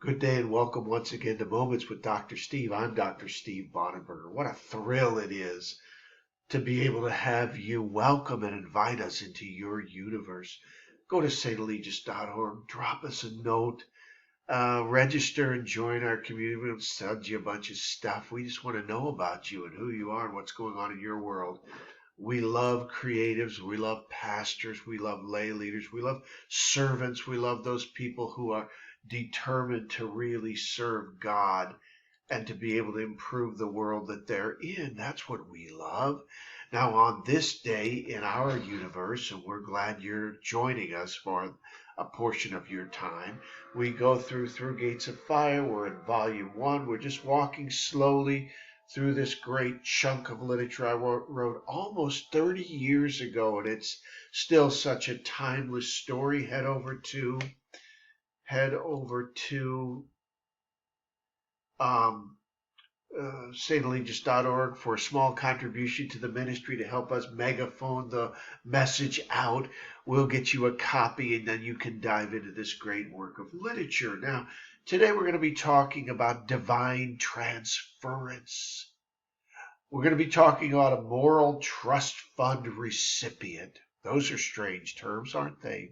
Good day and welcome once again to Moments with Dr. Steve. I'm Dr. Steve Bonenberger. What a thrill it is to be able to have you welcome and invite us into your universe. Go to saintalegious.org, drop us a note, register and join our community. We'll send you a bunch of stuff. We just want to know about you and who you are and what's going on in your world. We love creatives. We love pastors. We love lay leaders. We love servants. We love those people who are determined to really serve God and to be able to improve the world that they're in. That's what we love. Now, on this day in our universe, and we're glad you're joining us for a portion of your time, we go through Gates of Fire. We're in volume 1. We're just walking slowly through this great chunk of literature I wrote almost 30 years ago, and it's still such a timeless story. Head over to saintalegious.org for a small contribution to the ministry to help us megaphone the message out. We'll get you a copy, and then you can dive into this great work of literature. Now, today we're going to be talking about divine transference. We're going to be talking about a moral trust fund recipient. Those are strange terms, aren't they?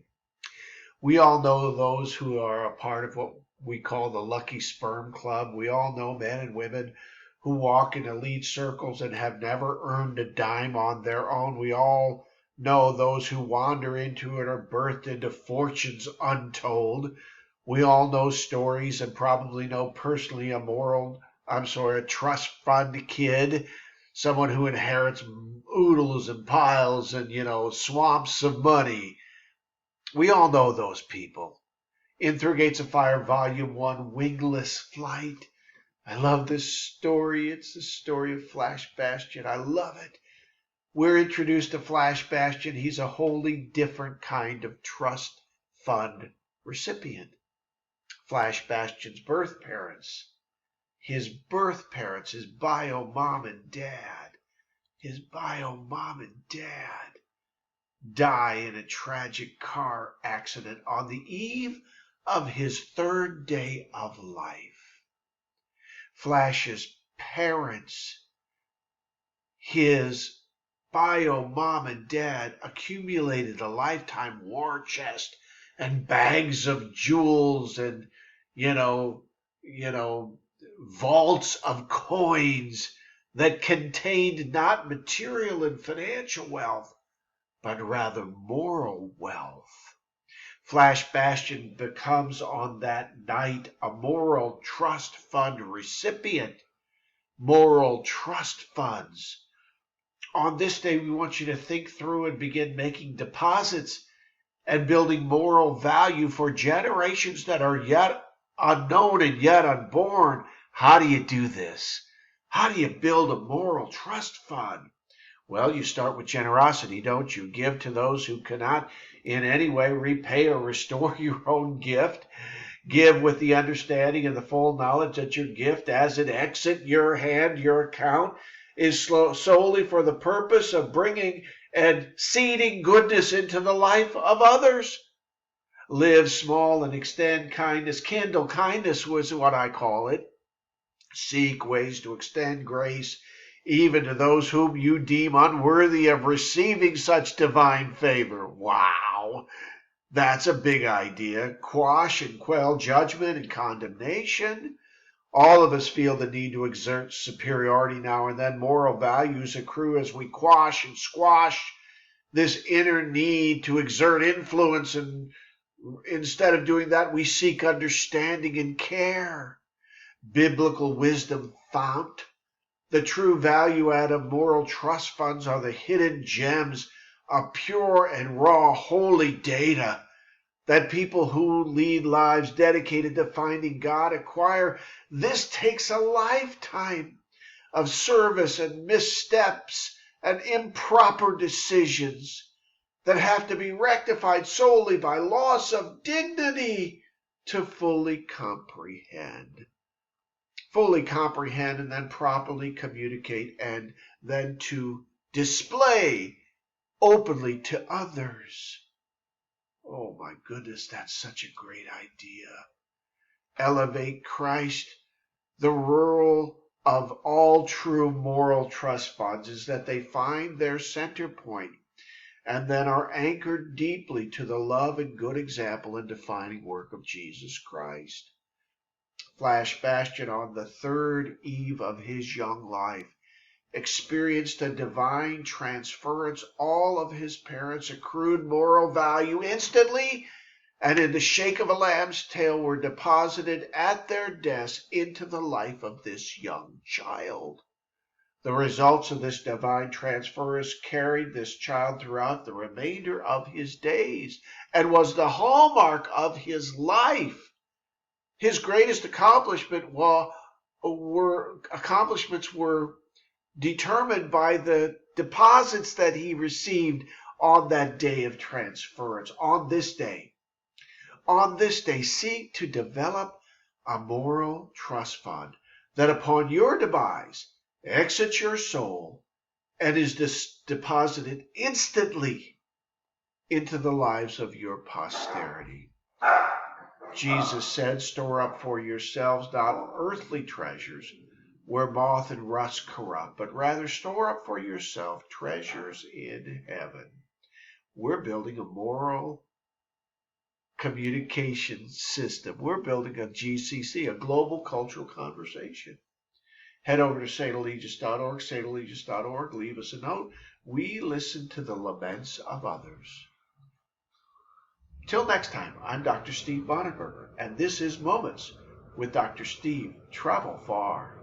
We all know those who are a part of what we call the Lucky Sperm Club. We all know men and women who walk in elite circles and have never earned a dime on their own. We all know those who wander into it or birthed into fortunes untold. We all know stories and probably know personally a trust fund kid, someone who inherits oodles and piles and, swamps of money. We all know those people. In Through Gates of Fire, Volume 1, Wingless Flight. I love this story. It's the story of Flash Bastion. I love it. We're introduced to Flash Bastion. He's a wholly different kind of trust fund recipient. Flash Bastion's birth parents, his bio mom and dad, die in a tragic car accident on the eve of his 3rd day of life. Flash's parents, his bio mom and dad, accumulated a lifetime war chest and bags of jewels and, vaults of coins that contained not material and financial wealth, but rather moral wealth. Flash Bastion becomes on that night a moral trust fund recipient. Moral trust funds. On this day, we want you to think through and begin making deposits and building moral value for generations that are yet unknown and yet unborn. How do you do this? How do you build a moral trust fund? Well, you start with generosity, don't you? Give to those who cannot in any way repay or restore your own gift. Give with the understanding and the full knowledge that your gift, as it exits your hand, your account, is solely for the purpose of bringing and seeding goodness into the life of others. Live small and extend kindness. Kindle kindness was what I call it. Seek ways to extend grace even to those whom you deem unworthy of receiving such divine favor. Wow, that's a big idea. Quash and quell judgment and condemnation. All of us feel the need to exert superiority now and then. Moral values accrue as we quash and squash this inner need to exert influence, and instead of doing that, we seek understanding and care. Biblical wisdom fount. The true value add of moral trust funds are the hidden gems of pure and raw holy data that people who lead lives dedicated to finding God acquire. This takes a lifetime of service and missteps and improper decisions that have to be rectified solely by loss of dignity to fully comprehend and then properly communicate and then to display openly to others. Oh my goodness, that's such a great idea. elevate Christ. The rule of all true moral trust funds is that they find their center point and then are anchored deeply to the love and good example and defining work of Jesus Christ. Flash Bastion, on the third eve of his young life, experienced a divine transference. All of his parents' accrued moral value instantly and in the shake of a lamb's tail were deposited at their desk into the life of this young child. The results of this divine transference carried this child throughout the remainder of his days and was the hallmark of his life. His greatest accomplishments were determined by the deposits that he received on that day of transference, on this day. On this day, seek to develop a moral trust fund that upon your demise exits your soul and is deposited instantly into the lives of your posterity. Jesus said, store up for yourselves not earthly treasures where moth and rust corrupt, but rather store up for yourself treasures in heaven. We're building a moral communication system. We're building a GCC, a global cultural conversation. Head over to stallegis.org, stallegis.org. Leave us a note. We listen to the laments of others. Till next time, I'm Dr. Steve Bonenberger, and this is Moments with Dr. Steve. Travel far.